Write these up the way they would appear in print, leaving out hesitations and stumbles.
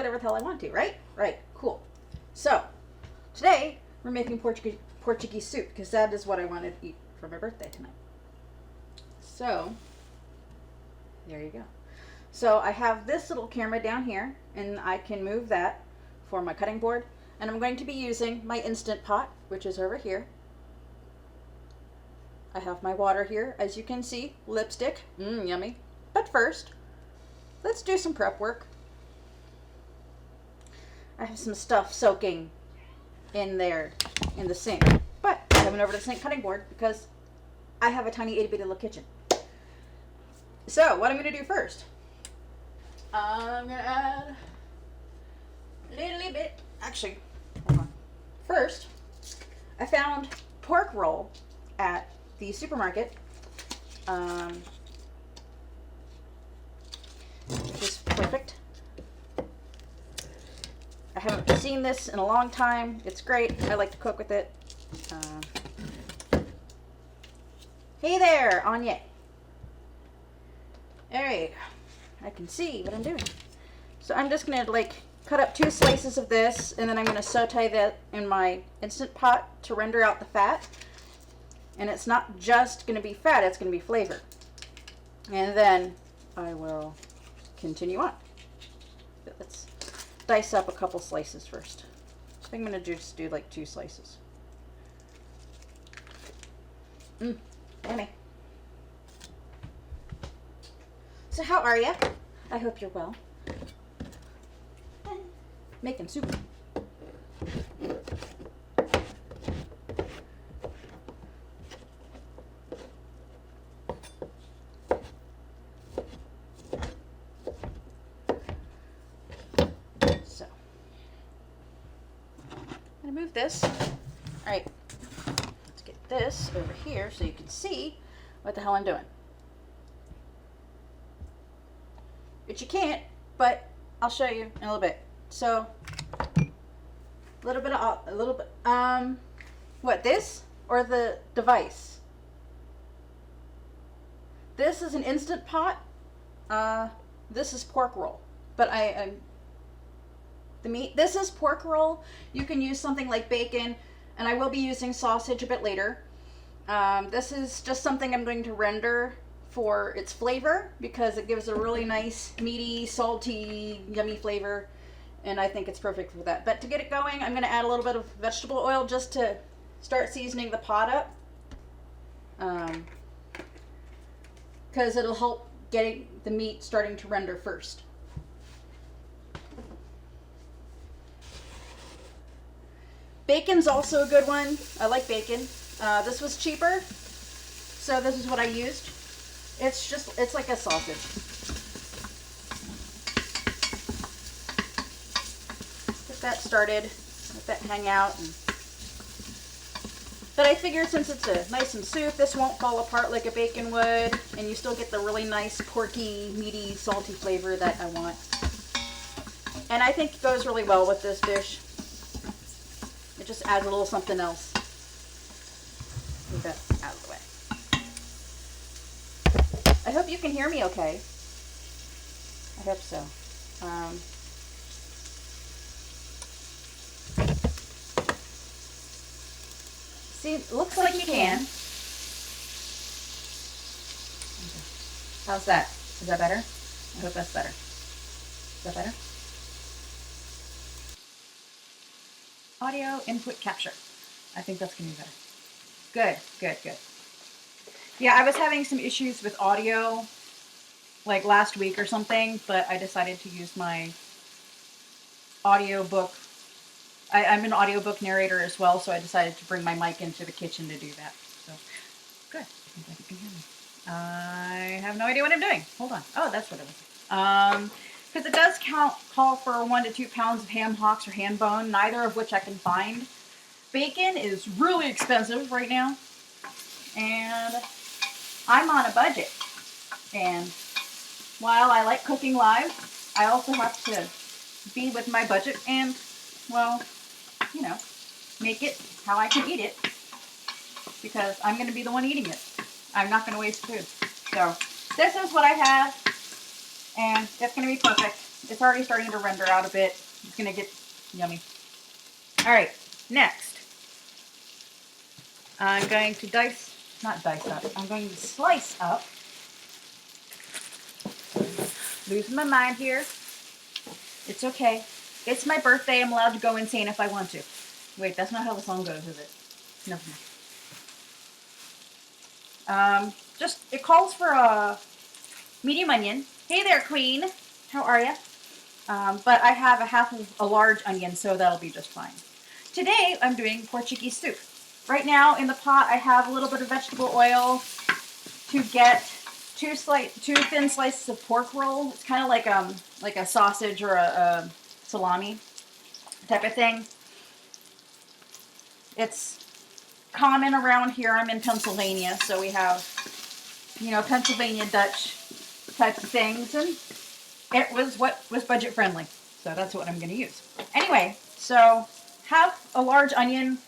whatever the hell I want to, right? Right, cool. So, today we're making Portuguese soup because that is what I wanted to eat for my birthday tonight. So, there you go. So I have this little camera down here and I can move that for my cutting board. And I'm going to be using my Instant Pot, which is over here. I have my water here, as you can see, lipstick, yummy. But first, let's do some prep work. I have some stuff soaking in there in the sink, but I have an over the sink cutting board because I have a tiny itty bitty little kitchen. So what I'm going to do first, I'm going to add a little bit, actually, hold on. First, I found pork roll at the supermarket, which is perfect. I haven't seen this in a long time. It's great. I like to cook with it. Hey there, Anya. There you go. I can see what I'm doing. So I'm just going to cut up 2 slices of this, and then I'm going to saute that in my Instant Pot to render out the fat. And it's not just going to be fat, it's going to be flavor. And then I will continue on. But let's dice up a couple slices first. I think I'm going to just do 2 slices. Yummy. So how are you? I hope you're well. Making soup. So, I'm gonna move this. All right, let's get this over here so you can see what the hell I'm doing. Which you can't, but I'll show you in a little bit. So, a little bit, what, this or the device? This is an Instant Pot. This is pork roll, but the meat, this is pork roll. You can use something like bacon, and I will be using sausage a bit later. This is just something I'm going to render for its flavor because it gives a really nice, meaty, salty, yummy flavor, and I think it's perfect for that. But to get it going, I'm going to add a little bit of vegetable oil just to start seasoning the pot up, because it'll help getting the meat starting to render first. Bacon's also a good one. I like bacon. This was cheaper, so this is what I used. It's like a sausage. Get that started, let that hang out. But I figured since it's a nice and soup, this won't fall apart like a bacon would, and you still get the really nice porky, meaty, salty flavor that I want. And I think it goes really well with this dish. It just adds a little something else. Move that out of the way. I hope you can hear me okay. I hope so. See, looks like you can. How's that? Is that better? I hope that's better. Is that better? Audio input capture. I think that's going to be better. Good, good, good. Yeah, I was having some issues with audio like last week or something, but I decided to use my audiobook. I'm an audiobook narrator as well, so I decided to bring my mic into the kitchen to do that. So, good. I'm glad you can hear me. I have no idea what I'm doing. Hold on. Oh, that's what it was. Because it does call for 1 to 2 pounds of ham hocks or ham bone, neither of which I can find. Bacon is really expensive right now, and I'm on a budget. And while I like cooking live, I also have to be with my budget and, well, you know, make it how I can eat it, because I'm going to be the one eating it. I'm not going to waste food. So this is what I have, and it's going to be perfect. It's already starting to render out a bit. It's going to get yummy. All right, next. I'm going to not dice up, I'm going to slice up. Losing my mind here. It's okay. It's my birthday. I'm allowed to go insane if I want to. Wait, that's not how the song goes, is it? Never mind. It calls for a medium onion. Hey there, Queen. How are you? But I have a half of a large onion, so that'll be just fine. Today, I'm doing Portuguese soup. Right now, in the pot, I have a little bit of vegetable oil to get two thin slices of pork roll. It's kind of like a sausage or a salami type of thing. It's common around here. I'm in Pennsylvania, so we have, Pennsylvania Dutch types of things, and it was what was budget friendly. So that's what I'm going to use. Anyway, so have a large onion.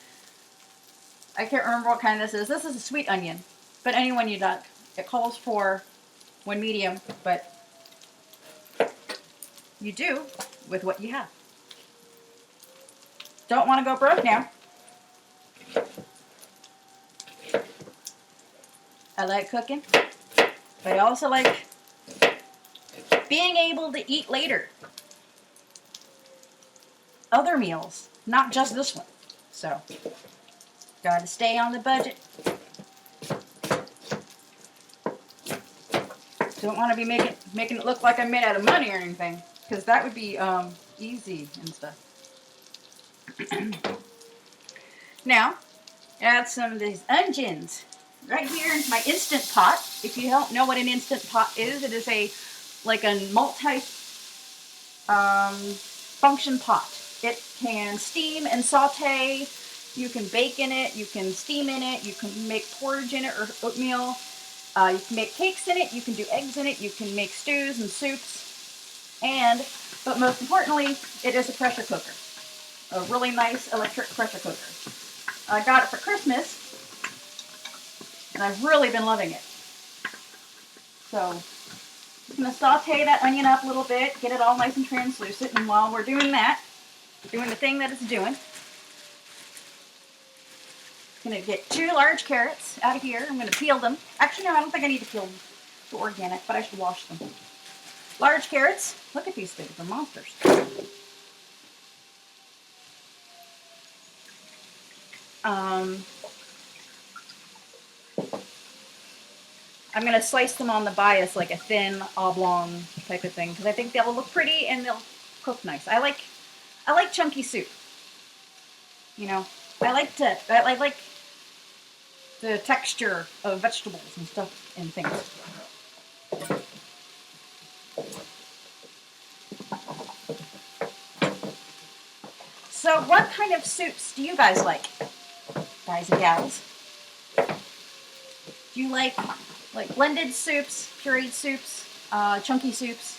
I can't remember what kind this is. This is a sweet onion, but anyone you like. It calls for one medium, but you do with what you have. Don't want to go broke now. I like cooking, but I also like being able to eat later. Other meals, not just this one. So, gotta stay on the budget. Don't want to be making it look like I'm made out of money or anything, because that would be easy and stuff. Now, add some of these onions right here into my Instant Pot. If you don't know what an Instant Pot is, it is a multi-function pot. It can steam and saute. You can bake in it. You can steam in it. You can make porridge in it or oatmeal. You can make cakes in it. You can do eggs in it. You can make stews and soups. But most importantly, it is a pressure cooker. A really nice electric pressure cooker. I got it for Christmas, and I've really been loving it. So, I'm going to saute that onion up a little bit, get it all nice and translucent, and while we're doing that, doing the thing that it's doing, I'm going to get 2 large carrots out of here. I'm going to peel them. Actually, no, I don't think I need to peel them. They're organic, but I should wash them. Large carrots. Look at these things. They're monsters. I'm going to slice them on the bias like a thin oblong type of thing because I think they'll look pretty and they'll cook nice. I like chunky soup. I like the texture of vegetables and stuff and things. So what kind of soups do you guys like, guys and gals? Do you like blended soups, pureed soups, chunky soups?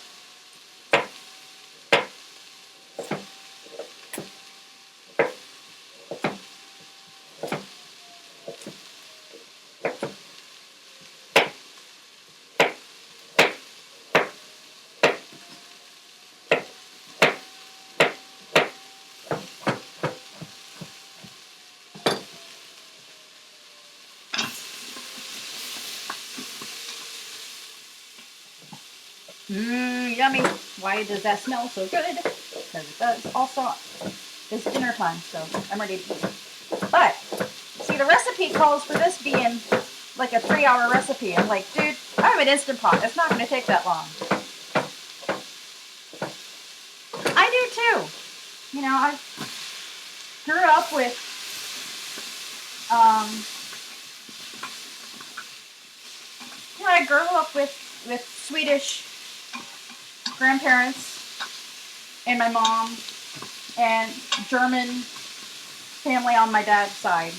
Yummy. Why does that smell so good? Because it does. Also, it's dinner time, so I'm ready to eat. But, see, the recipe calls for this being like a 3-hour recipe. I'm like, dude, I have an Instant Pot. It's not going to take that long. I do too. I grew up with, with Swedish grandparents and my mom and German family on my dad's side.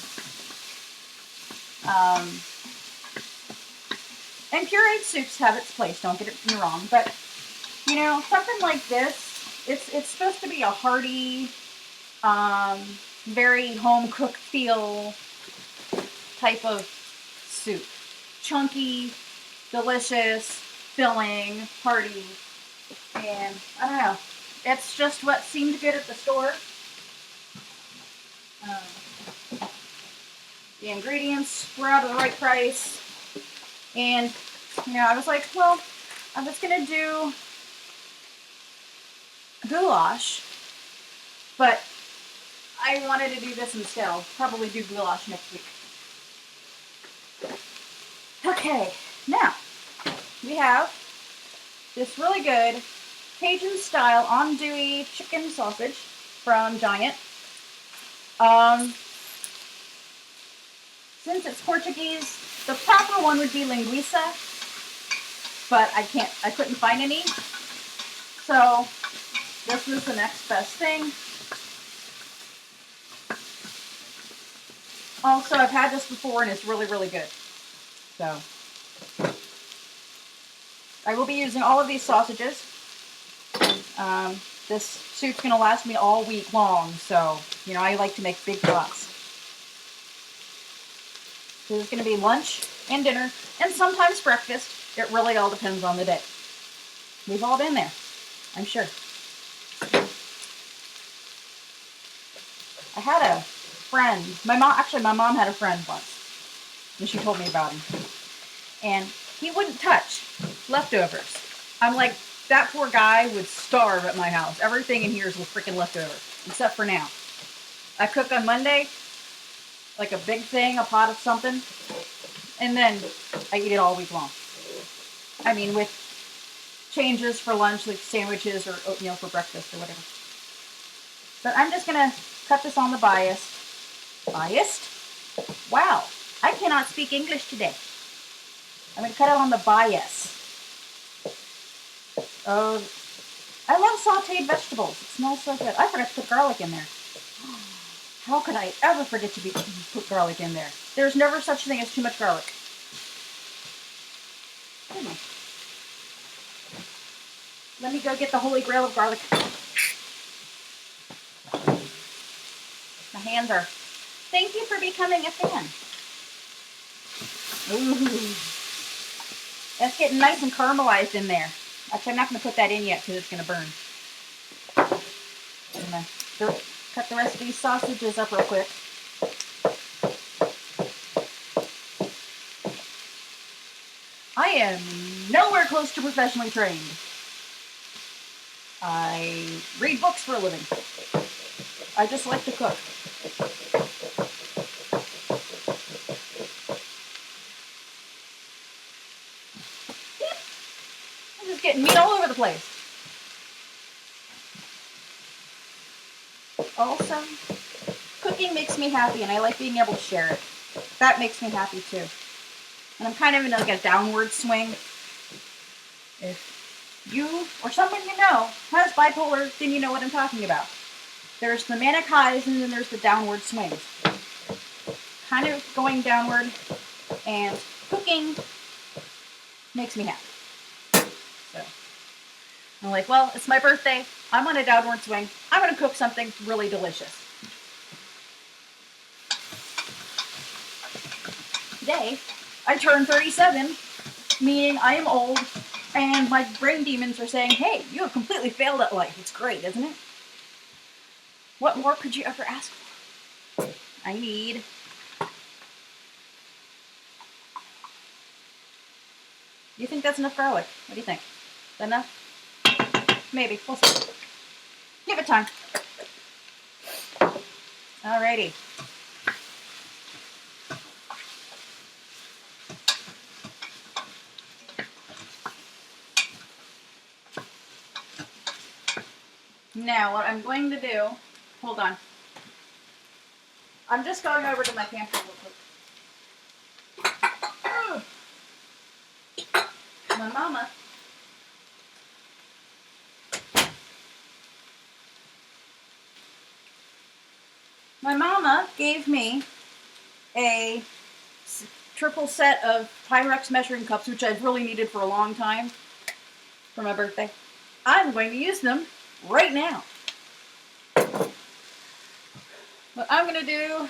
And pureed soups have its place, don't get me wrong, but something like this, it's supposed to be a hearty, very home-cooked feel type of soup. Chunky, delicious, filling, hearty. And I don't know. It's just what seemed good at the store. The ingredients were out of the right price. And, you know, I was like, well, I was going to do goulash, but I wanted to do this instead. I'll probably do goulash next week. Okay, now we have this really good Cajun style andouille chicken sausage from Giant. Since it's Portuguese, the proper one would be linguiça, but I couldn't find any. So this was the next best thing. Also, I've had this before and it's really, really good. So I will be using all of these sausages. This soup's going to last me all week long, so, you know, I like to make big pots. So it's going to be lunch and dinner, and sometimes breakfast. It really all depends on the day. We've all been there, I'm sure. I had a friend, my mom had a friend once, and she told me about him. And he wouldn't touch leftovers. I'm like, that poor guy would starve at my house. Everything in here is freaking leftover, except for now. I cook on Monday, like a big thing, a pot of something, and then I eat it all week long. I mean, with changes for lunch, like sandwiches or oatmeal for breakfast or whatever. But I'm just going to cut this on the biased. Biased? Wow, I cannot speak English today. I'm going to cut it on the bias. Oh, I love sauteed vegetables. It smells so good. I forgot to put garlic in there. How could I ever forget to put garlic in there? There's never such a thing as too much garlic. Let me go get the holy grail of garlic. My hands are... Thank you for becoming a fan. Ooh. That's getting nice and caramelized in there. Actually, I'm not going to put that in yet because it's going to burn. I'm going to cut the rest of these sausages up real quick. I am nowhere close to professionally trained. I read books for a living. I just like to cook. I'm just getting meat all over the place. Also, cooking makes me happy and I like being able to share it. That makes me happy too. And I'm kind of in like a downward swing. If you or someone you know has bipolar, then you know what I'm talking about. There's the manic highs and then there's the downward swings. Kind of going downward, and cooking makes me happy. So I'm like, well, it's my birthday. I'm on a downward swing. I'm going to cook something really delicious. Today, I turned 37, meaning I am old, and my brain demons are saying, hey, you have completely failed at life. It's great, isn't it? What more could you ever ask for? I need... You think that's enough garlic? What do you think? Is that enough? Maybe. We'll see. Give it time. Alrighty. Now, what I'm going to do... Hold on. I'm just going over to my pantry real quick. My mama gave me a triple set of Pyrex measuring cups, which I've really needed for a long time for my birthday. I'm going to use them right now. What I'm going to do,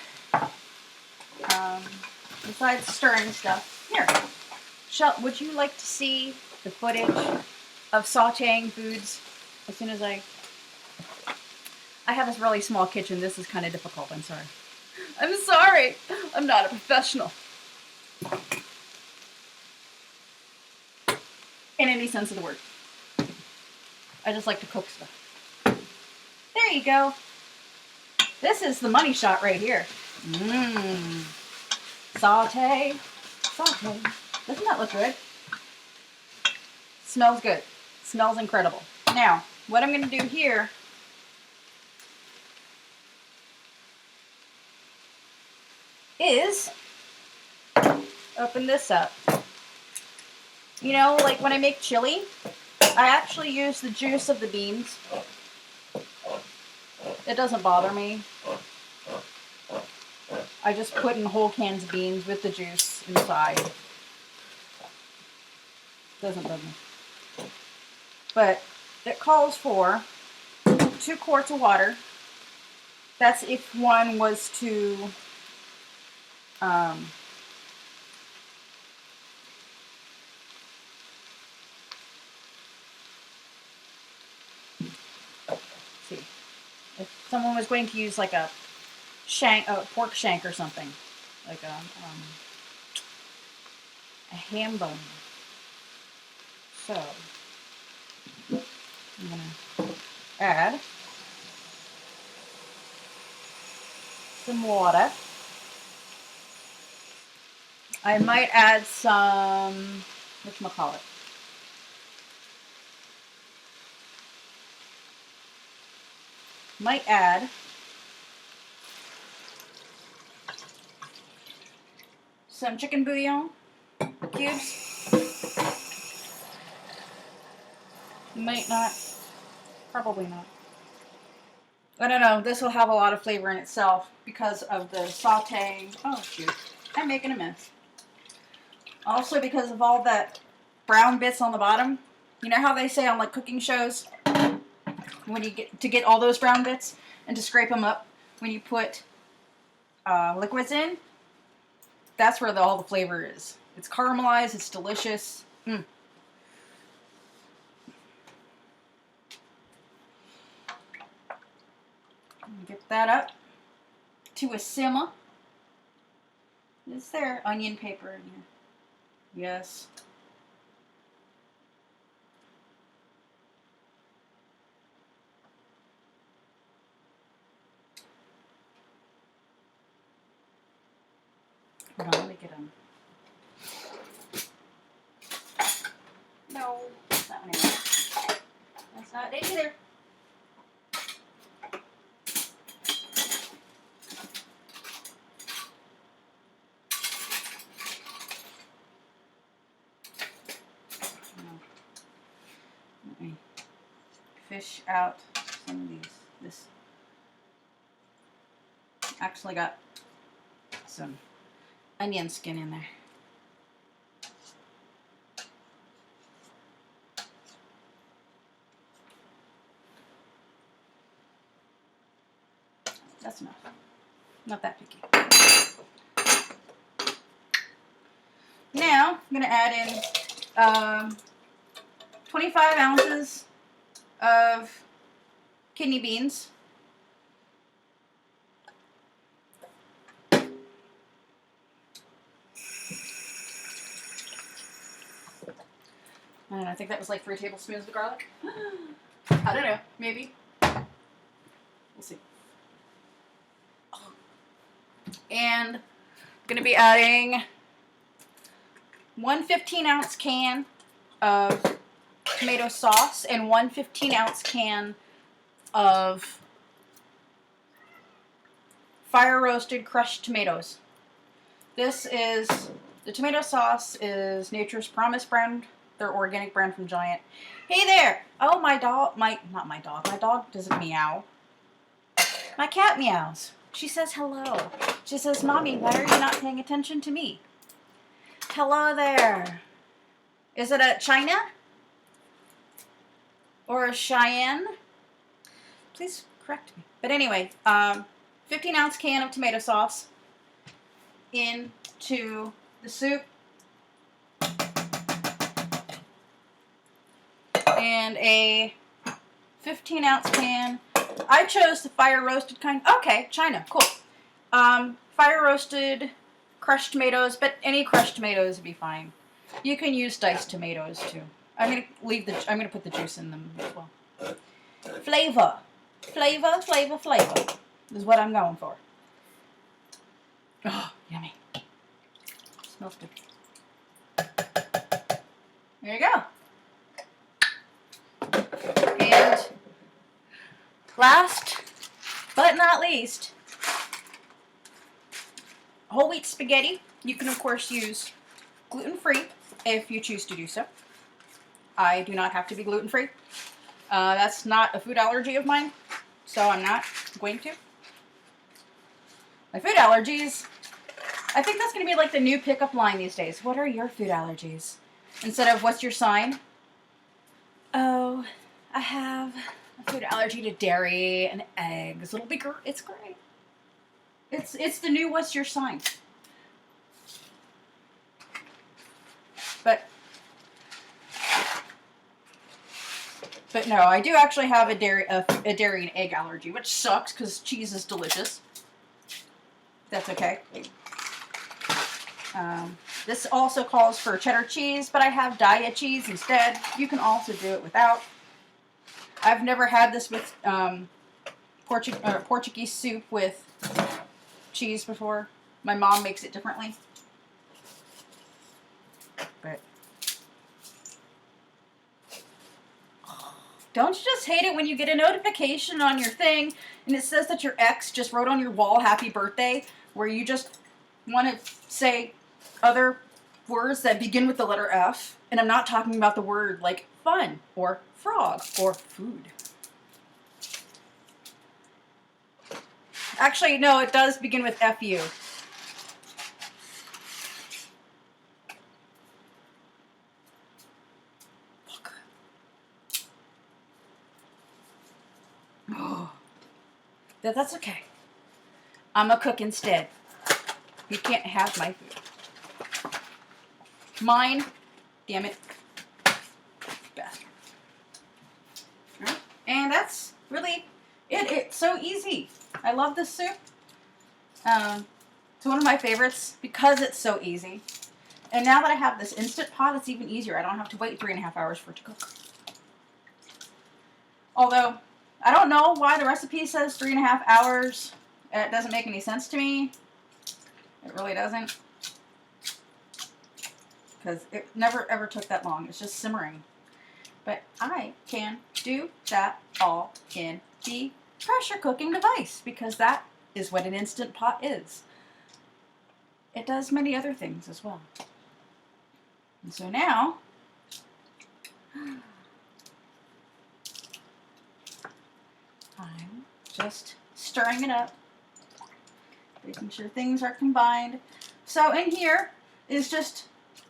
besides stirring stuff, here, would you like to see the footage of sauteing foods as soon as I have this really small kitchen. This is kind of difficult. I'm sorry. I'm sorry. I'm not a professional. In any sense of the word. I just like to cook stuff. There you go. This is the money shot right here. Mmm. Saute. Saute. Doesn't that look good? Smells good. Smells incredible. Now, what I'm going to do here is open this up. You know, like when I make chili, I actually use the juice of the beans. It doesn't bother me. I just put in whole cans of beans with the juice inside. Doesn't bother me. But it calls for 2 quarts of water. That's if one was to see, if someone was going to use like a pork shank or something, like a ham bone. So I'm gonna add some water. I might add some, whatchamacallit, might add some chicken bouillon cubes. Might not, probably not. I don't know, this will have a lot of flavor in itself because of the sauteing. Oh shoot, I'm making a mess. Also because of all that brown bits on the bottom. You know how they say on like cooking shows, when you get all those brown bits and to scrape them up when you put liquids in? That's where all the flavor is. It's caramelized, it's delicious. Get that up to a simmer. Is there onion paper in here? Yes. Hold on, let me get them. No, that's not one either. That's not it either. Let me fish out some of these. This actually got some onion skin in there. That's enough. Not that picky. Now I'm going to add in 25 ounces of kidney beans. And I think that was like 3 tablespoons of garlic. I don't know, maybe. We'll see. And I'm going to be adding 1 15-ounce can of tomato sauce and 1 15-ounce can of fire-roasted crushed tomatoes. This is, the tomato sauce is Nature's Promise brand. Their organic brand from Giant. Hey there! Oh, my dog, not my dog. My dog doesn't meow. My cat meows. She says hello. She says, Mommy, why are you not paying attention to me? Hello there. Is it a China? Or a Cheyenne? Please correct me. But anyway, 15-ounce can of tomato sauce into the soup. and a 15-ounce can. I chose the fire roasted kind. Okay, China, cool. Fire roasted crushed tomatoes, but any crushed tomatoes would be fine. You can use diced tomatoes too. I'm gonna put the juice in them as well. Flavor is what I'm going for. Oh, yummy. Smells good. There you go. And last but not least, whole wheat spaghetti. You can of course use gluten-free if you choose to do so. I do not have to be gluten-free. That's not a food allergy of mine, so I'm not going to. My food allergies, I think that's going to be like the new pickup line these days. What are your food allergies? Instead of what's your sign? Oh, I have a food allergy to dairy and eggs. It'll be great. It's great. It's the new what's your sign? But no, I do actually have a dairy and egg allergy, which sucks because cheese is delicious. That's okay. This also calls for cheddar cheese, but I have Daiya cheese instead. You can also do it without. I've never had this with Portuguese soup with cheese before. My mom makes it differently. But don't you just hate it when you get a notification on your thing and it says that your ex just wrote on your wall happy birthday, where you just want to say other words that begin with the letter F, and I'm not talking about the word like fun or frog or food. Actually, no, it does begin with FU. Oh, that's okay. I'm a cook instead. You can't have my food. Mine. Damn it. Bastard. Right. And that's really it. It's so easy. I love this soup. It's one of my favorites because it's so easy. And now that I have this Instant Pot, it's even easier. I don't have to wait 3.5 hours for it to cook. Although, I don't know why the recipe says 3.5 hours. It doesn't make any sense to me. It really doesn't. Because it never ever took that long. It's just simmering. But I can do that all in the pressure cooking device, because that is what an Instant Pot is. It does many other things as well. And so now, I'm just stirring it up, making sure things are combined. So in here is just,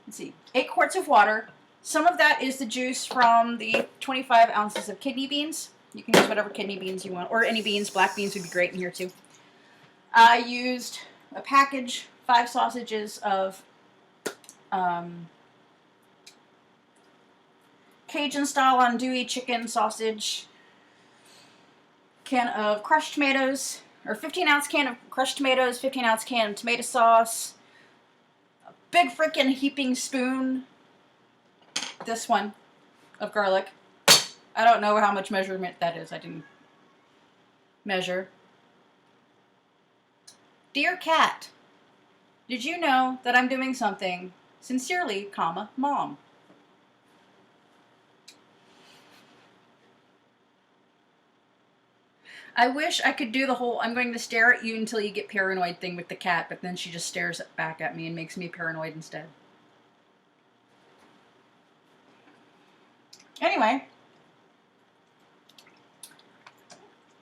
let's see, 8 quarts of water. Some of that is the juice from the 25 ounces of kidney beans. You can use whatever kidney beans you want, or any beans. Black beans would be great in here too. I used a package, 5 sausages of Cajun style andouille chicken sausage, can of crushed tomatoes, or 15-ounce can of crushed tomatoes, 15-ounce can of tomato sauce, a big freaking heaping spoon, this one, of garlic. I don't know how much measurement that is. I didn't measure. Dear cat, did you know that I'm doing something? Sincerely, comma, Mom. I wish I could do the whole I'm going to stare at you until you get paranoid thing with the cat, but then she just stares back at me and makes me paranoid instead. Anyway,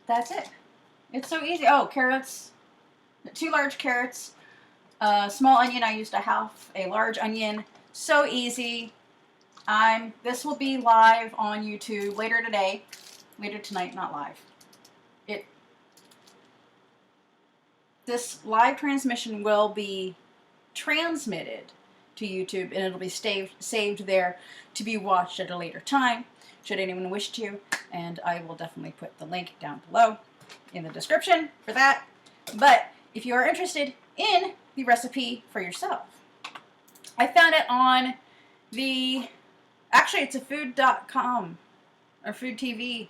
that's it. It's so easy. Oh, carrots. 2 large carrots. Small onion. I used a large onion. So easy. This will be live on YouTube later today. Later tonight, not live. This live transmission will be transmitted to YouTube, and it'll be saved there to be watched at a later time. should anyone wish to, and I will definitely put the link down below in the description for that. But if you are interested in the recipe for yourself, I found it on actually it's a food.com or food TV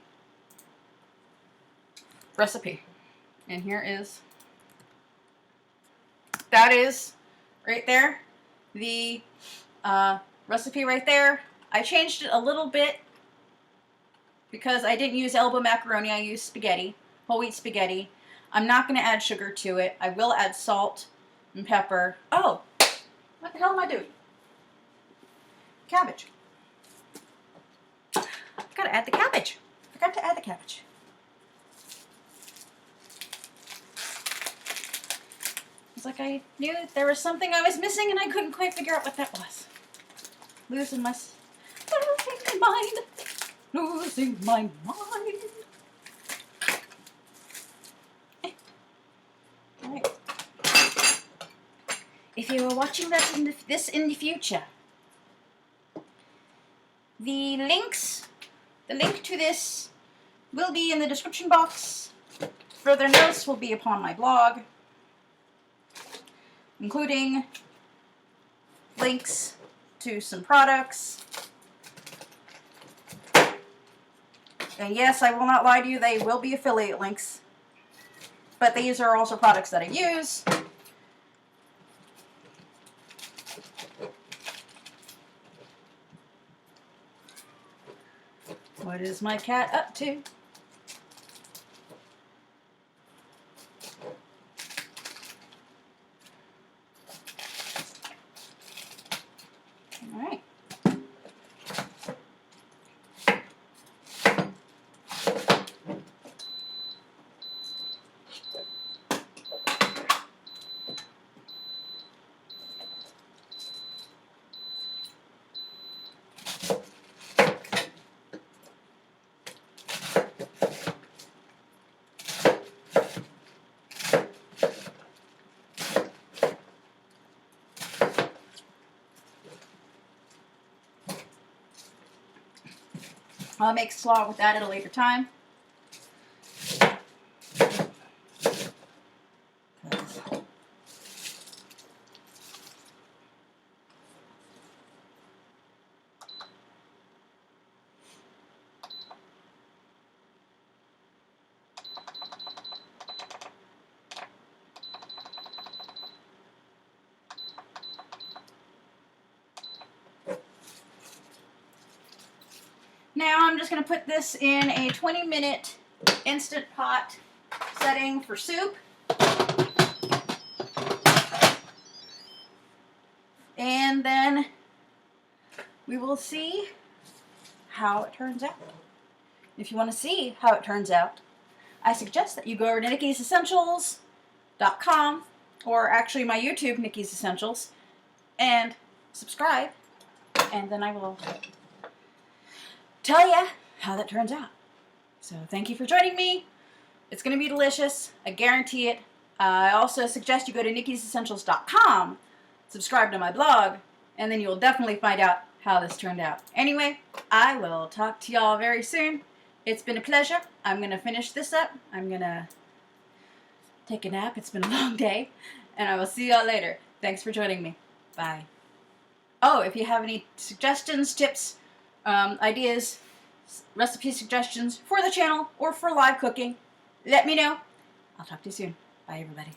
recipe. And that is right there, the recipe right there. I changed it a little bit because I didn't use elbow macaroni, I used spaghetti, whole wheat spaghetti. I'm not going to add sugar to it. I will add salt and pepper. Oh, what the hell am I doing? Cabbage. I've got to add the cabbage. Forgot to add the cabbage. It's like I knew there was something I was missing and I couldn't quite figure out what that was. Losing my mind. Losing my mind. Alright. If you are watching this in the future, the link to this will be in the description box. Further notes will be upon my blog, including links to some products. And yes, I will not lie to you, they will be affiliate links. But these are also products that I use. What is my cat up to? All right. I'll make slaw with that at a later time. Now I'm just going to put this in a 20-minute Instant Pot setting for soup. And then we will see how it turns out. If you want to see how it turns out, I suggest that you go over to nikisessentials.com, or actually my YouTube, Niki's Essentials, and subscribe, and then I will tell you how that turns out. So thank you for joining me. It's going to be delicious. I guarantee it. I also suggest you go to nikisessentials.com, subscribe to my blog, and then you will definitely find out how this turned out. Anyway, I will talk to y'all very soon. It's been a pleasure. I'm going to finish this up. I'm going to take a nap. It's been a long day. And I will see y'all later. Thanks for joining me. Bye. Oh, if you have any suggestions, tips, ideas, recipe suggestions for the channel or for live cooking, let me know. I'll talk to you soon. Bye, everybody.